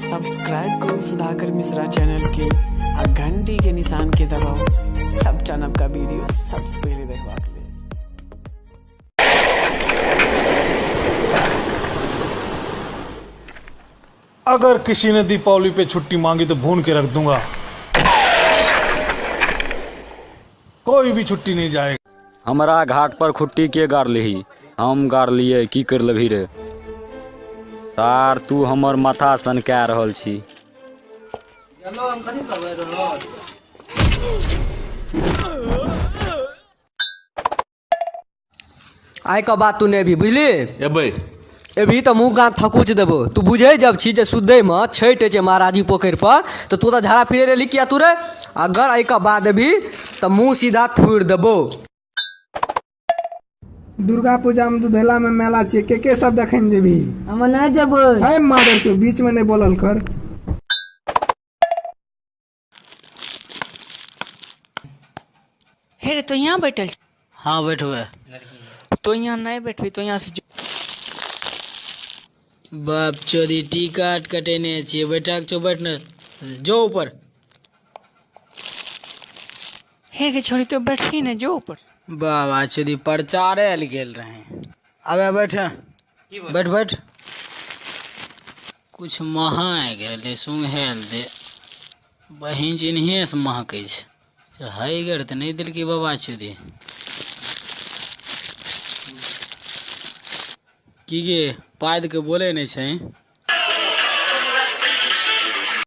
Subscribe करो Sudhakar Mishra channel के आ घंटी के निशान के दबाओ सब नव का वीडियो सबसे पहले देखवा के लिए। अगर किसी ने दीपावली पे छुट्टी मांगी तो भून के रख दूंगा। कोई भी छुट्टी नहीं जाएगा। हमारा घाट पर खुट्टी के गाड़ ली, हम गाड़ लिए की कर लेभी रे। सार तू हमर माथा सन कह रहल छी। आइ का बात तू नहीं भी बुझली एबै अभी तो मुँह गाँव थकुच देबो। तू बुझे जब छी जे सुधे में छठ छै महाराजी पोखरि पर तो तू तो झाड़ा फिरे रही किया तू रे। अगर आई का बात अभी तो मुँह सीधा थूर देबो। दुर्गा पूजा में दुधेला में मेला छे के सब देखन जेबी। हम नहीं जेबै। है मादर चो बीच में नहीं बोलल कर। हे रे तो यहाँ बैठल। हाँ बैठबे। तो यहाँ नहीं बैठबी तो यहाँ से बाप चोरी टिकट कटेने छिए बैठक छो बैठने जो ऊपर। हे के छोरी तो बैठी ने जो ऊपर। बाबा चोरी प्रचारे ल गेल रहे। अबे बैठ बैठ बैठ। कुछ महक गेले सुंघेल दे बहिन चिन्हिए से महकै छै। है गर तऽ नहीं दिल की बाबा चोरी की गे पाद के बोले नहीं छै।